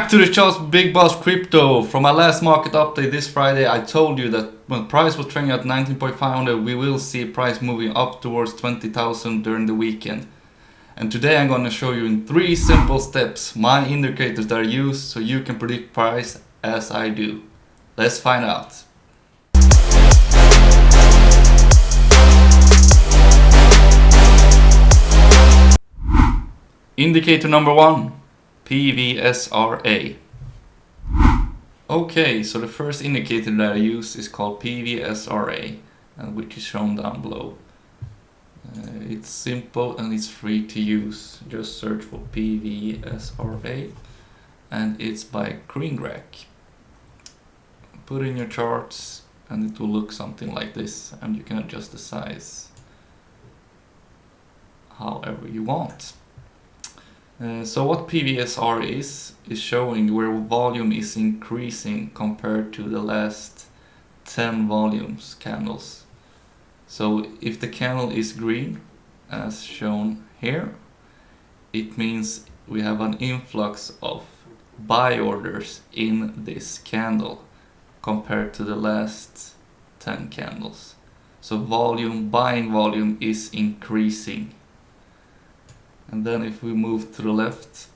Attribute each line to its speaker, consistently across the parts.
Speaker 1: Back to the charts, Big Boss Crypto. From my last market update this Friday, I told you that when price was trading at 19.500, we will see price moving up towards 20,000 during the weekend. And today I'm going to show you in 3 simple steps my indicators that I use so you can predict price as I do. Let's find out. Indicator number 1. PVSRA. Okay, so the first indicator that I use is called PVSRA, which is shown down below. It's simple and it's free to use. Just search for PVSRA and it's by GreenGrack. Put in your charts and it will look something like this, and you can adjust the size however you want. So what PVSR is showing where volume is increasing compared to the last 10 volumes candles. So if the candle is green, as shown here, it means we have an influx of buy orders in this candle compared to the last 10 candles. So buying volume is increasing. And then if we move to the left,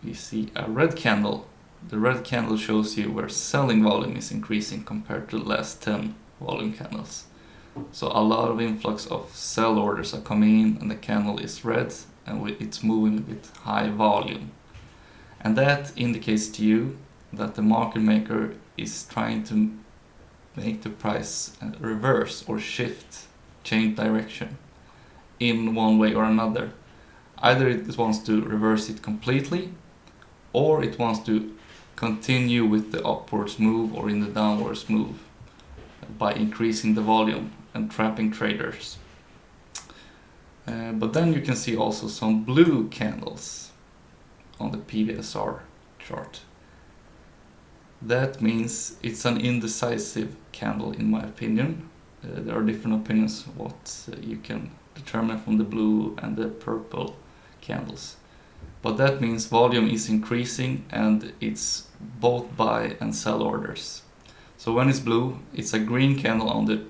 Speaker 1: we see a red candle. The red candle shows you where selling volume is increasing compared to the last 10 volume candles. So a lot of influx of sell orders are coming in and the candle is red and it's moving with high volume. And that indicates to you that the market maker is trying to make the price reverse or change direction in one way or another. Either it wants to reverse it completely, or it wants to continue with the upwards move or in the downwards move by increasing the volume and trapping traders. But then you can see also some blue candles on the PVSR chart. That means it's an indecisive candle in my opinion. There are different opinions what you can determine from the blue and the purple candles, but that means volume is increasing and it's both buy and sell orders. So when it's blue, it's a green candle on the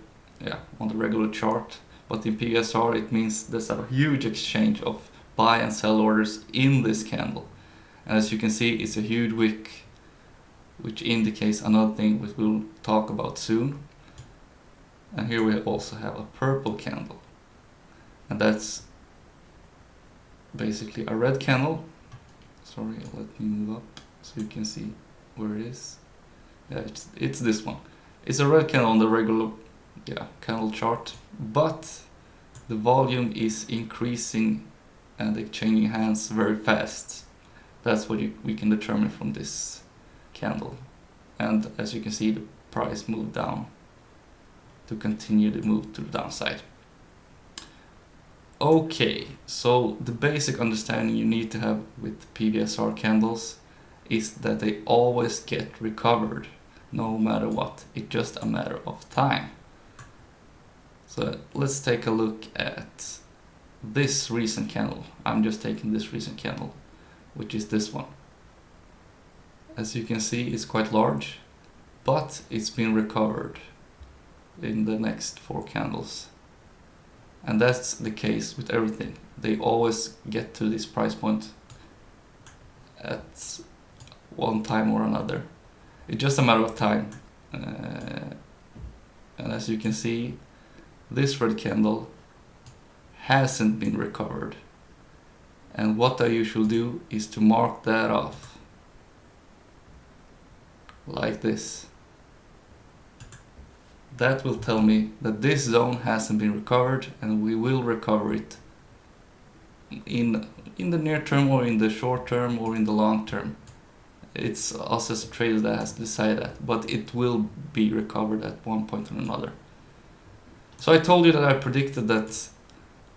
Speaker 1: regular chart, but in PVSR it means there's a huge exchange of buy and sell orders in this candle, and as you can see it's a huge wick, which indicates another thing which we'll talk about soon. And here we also have a purple candle, and that's basically a red candle. Sorry, let me move up so you can see where it is. Yeah, it's this one. It's a red candle on the regular candle chart, but the volume is increasing and exchanging hands very fast. That's what we can determine from this candle. And as you can see, the price moved down to continue the move to the downside. Okay, so the basic understanding you need to have with PVSR candles is that they always get recovered, no matter what. It's just a matter of time. So let's take a look at this recent candle. I'm just taking this recent candle, which is this one. As you can see, it's quite large, but it's been recovered in the next 4 candles. And that's the case with everything. They always get to this price point at one time or another. It's just a matter of time. And as you can see, this red candle hasn't been recovered. And what I usually do is to mark that off like this. That will tell me that this zone hasn't been recovered, and we will recover it in the near term or in the short term or in the long term. It's us as a trader that has to decide that, but it will be recovered at one point or another. So I told you that I predicted that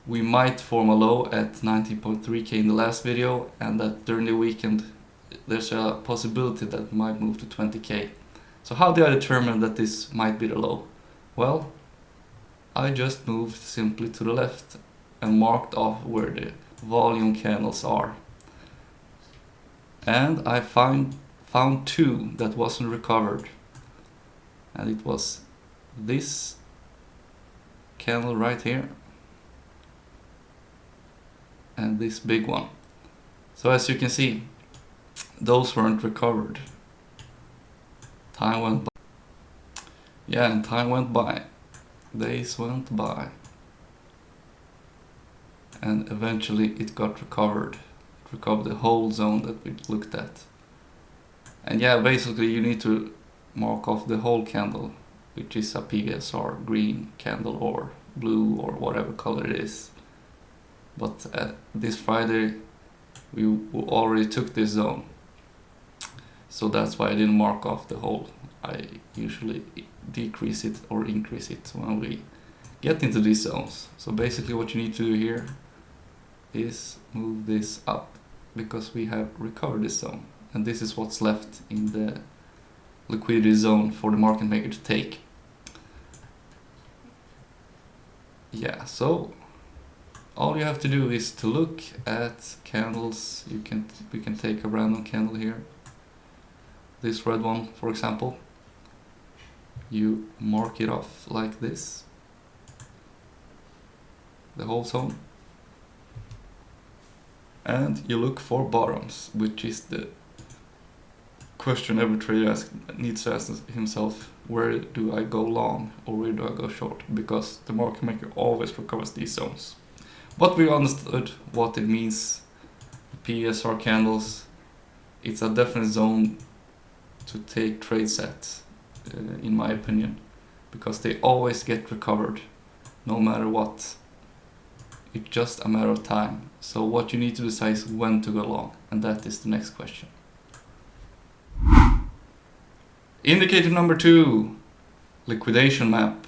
Speaker 1: we might form a low at 19.3k in the last video, and that during the weekend there's a possibility that it might move to 20k. So how did I determine that this might be the low? Well, I just moved simply to the left and marked off where the volume candles are. And I find found two that wasn't recovered, and it was this candle right here and this big one. So as you can see, those weren't recovered. Time went by. Yeah, and time went by. Days went by. And eventually it got recovered. It recovered the whole zone that we looked at. And yeah, basically you need to mark off the whole candle, which is a PVSR green candle or blue or whatever color it is. But this Friday we already took this zone, so that's why I didn't mark off the whole. I usually decrease it or increase it when we get into these zones. So basically what you need to do here is move this up, because we have recovered this zone, and this is what's left in the liquidity zone for the market maker to take. Yeah, so all you have to do is to look at candles. We can take a random candle here, this red one for example. You mark it off like this, the whole zone, and you look for bottoms, which is the question every trader needs to ask himself: where do I go long or where do I go short? Because the market maker always recovers these zones. But we understood what it means. PSR candles, it's a definite zone to take trades at, in my opinion, because they always get recovered no matter what. It's just a matter of time. So what you need to decide is when to go long, and that is the next question. Indicator number 2, liquidation map.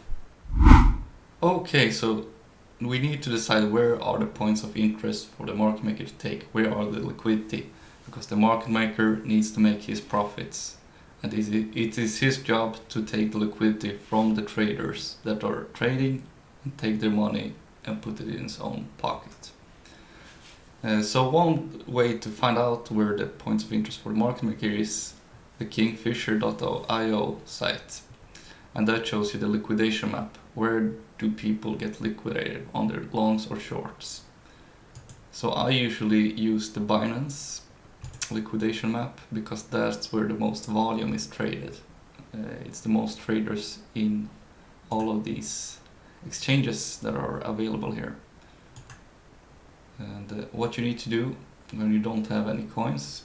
Speaker 1: Okay, so we need to decide where are the points of interest for the market maker to take, where are the liquidity, because the market maker needs to make his profits, and it is his job to take the liquidity from the traders that are trading and take their money and put it in his own pocket. So one way to find out where the points of interest for the market maker is the kingfisher.io site, and that shows you the liquidation map. Where do people get liquidated on their longs or shorts? So I usually use the Binance liquidation map because that's where the most volume is traded. It's the most traders in all of these exchanges that are available here. And what you need to do when you don't have any coins,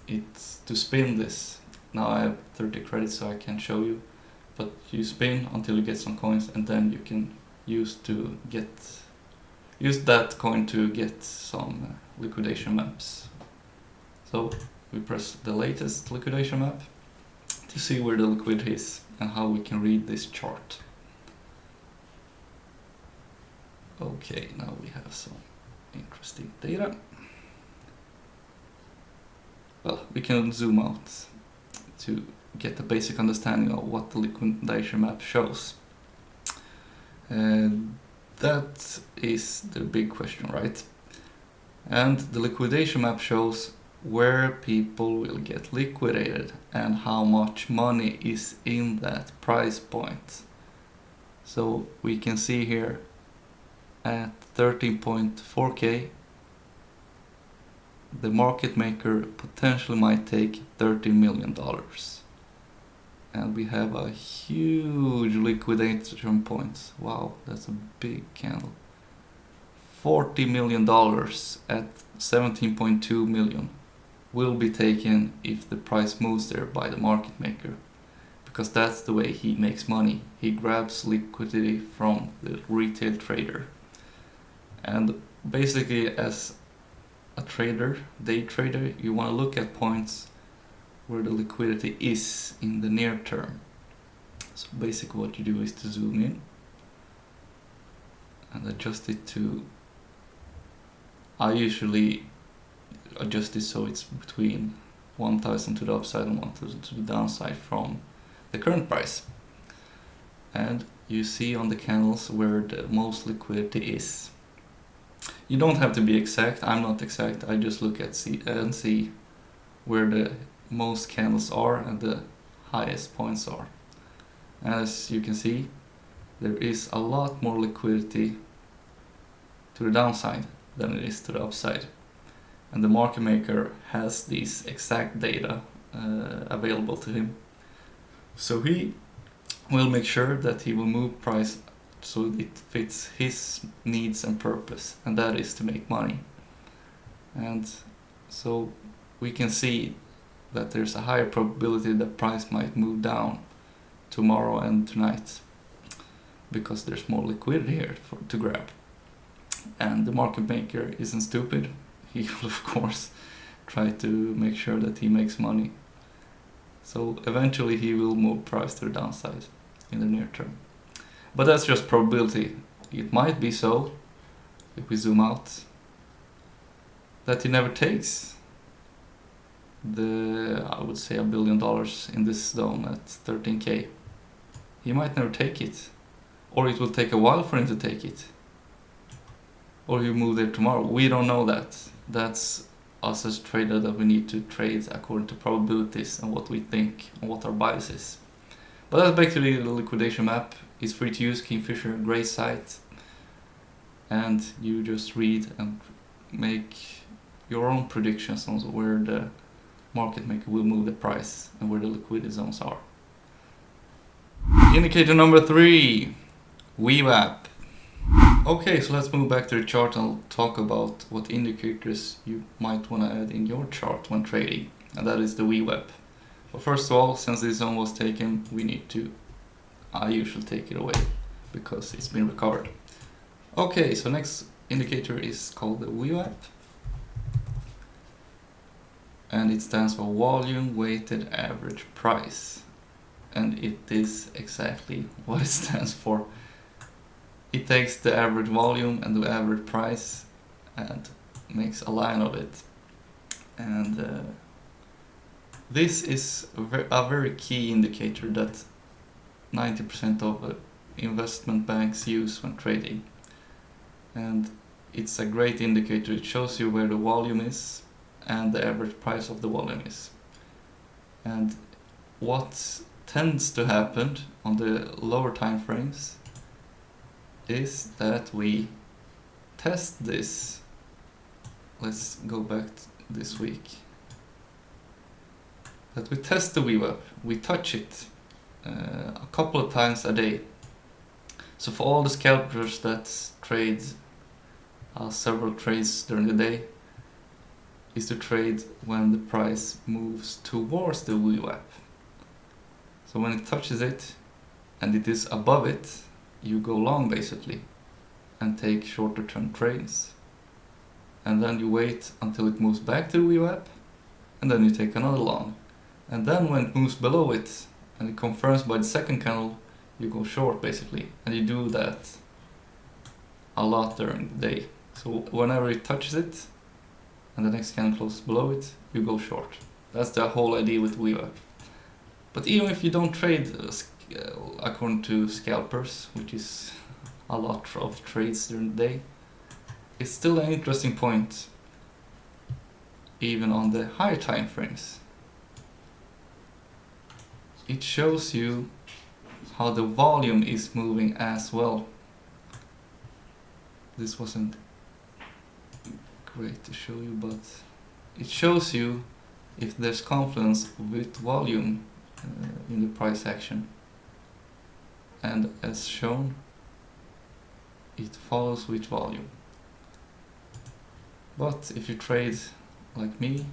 Speaker 1: it's to spin this. Now I have 30 credits, so I can't show you, but you spin until you get some coins, and then you can use that coin to get some liquidation maps. So we press the latest liquidation map to see where the liquidity is and how we can read this chart. Okay, now we have some interesting data. Well, we can zoom out to get a basic understanding of what the liquidation map shows. That is the big question, right? And the liquidation map shows where people will get liquidated and how much money is in that price point. So we can see here at 13.4k, the market maker potentially might take $30 million. And we have a huge liquidation point. Wow, that's a big candle. $40 million at 17.2 million will be taken if the price moves there by the market maker, because that's the way he makes money. He grabs liquidity from the retail trader. And basically, as a trader, day trader, you want to look at points where the liquidity is in the near term. So basically what you do is to zoom in and adjust it to, I usually adjust it so it's between 1000 to the upside and 1000 to the downside from the current price. And you see on the candles where the most liquidity is. You don't have to be exact, I'm not exact, I just look at see where the most candles are and the highest points are. As you can see, there is a lot more liquidity to the downside than it is to the upside. And the market maker has these exact data available to him. So he will make sure that he will move price so it fits his needs and purpose, and that is to make money. And so we can see that there's a higher probability that price might move down tomorrow and tonight because there's more liquidity here to grab. And the market maker isn't stupid. He will of course try to make sure that he makes money. So eventually he will move price to the downside in the near term. But that's just probability. It might be so, if we zoom out, that he never takes I would say $1 billion in this zone at 13k. He might never take it. Or it will take a while for him to take it. Or he'll move there tomorrow. We don't know that. That's us as trader that we need to trade according to probabilities and what we think and what our bias is. But that's basically the liquidation map. It's free to use, Kingfisher, great site. And you just read and make your own predictions on where the market maker will move the price and where the liquidity zones are. Indicator number 3, VWAP. Okay, so let's move back to the chart and talk about what indicators you might want to add in your chart when trading, and that is the VWAP. But first of all, since this zone was taken, I usually take it away because it's been recovered. Okay, so next indicator is called the VWAP, and it stands for volume weighted average price, and it is exactly what it stands for. It takes the average volume and the average price and makes a line of it. And this is a very key indicator that 90% of investment banks use when trading. And it's a great indicator. It shows you where the volume is and the average price of the volume is. And what tends to happen on the lower time frames is that we test this. Let's go back this week. That we test the VWAP, we touch it a couple of times a day. So for all the scalpers that trade several trades during the day, is to trade when the price moves towards the VWAP. So when it touches it and it is above it, you go long basically and take shorter term trades, and then you wait until it moves back to the VWAP, and then you take another long, and then when it moves below it and it confirms by the second candle, you go short basically, and you do that a lot during the day. So whenever it touches it and the next candle closes below it, you go short. That's the whole idea with VWAP. But even if you don't trade according to scalpers, which is a lot of trades during the day, it's still an interesting point even on the higher time frames. It shows you how the volume is moving as well. This wasn't great to show you, but it shows you if there's confluence with volume in the price action. And as shown, it follows with volume. But if you trade like me,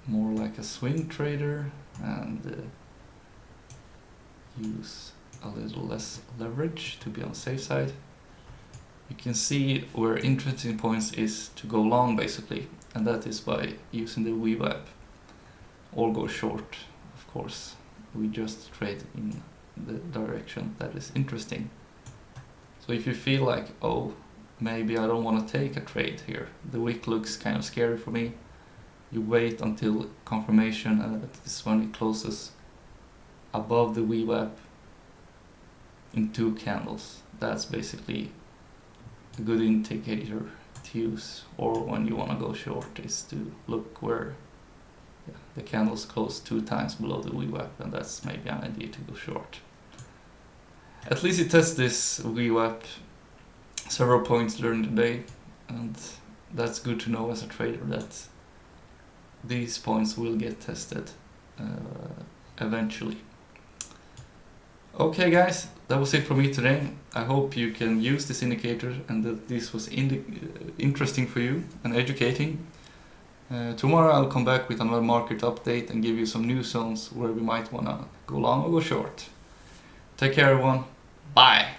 Speaker 1: more like a swing trader, and use a little less leverage to be on the safe side, you can see where interesting points is to go long basically, and that is by using the VWAP, or go short, of course. We just trade in the direction that is interesting. So if you feel like, oh, maybe I don't want to take a trade here, the wick looks kind of scary for me, you wait until confirmation, and that is when it closes above the VWAP in 2 candles. That's basically a good indicator to use. Or when you want to go short, is to look where the candles close 2 times below the VWAP, and that's maybe an idea to go short. At least it tests this VWAP several points during the day, and that's good to know as a trader that these points will get tested eventually. Okay guys, that was it for me today. I hope you can use this indicator and that this was interesting for you and educating. Tomorrow I'll come back with another market update and give you some new zones where we might want to go long or go short. Take care everyone. Bye!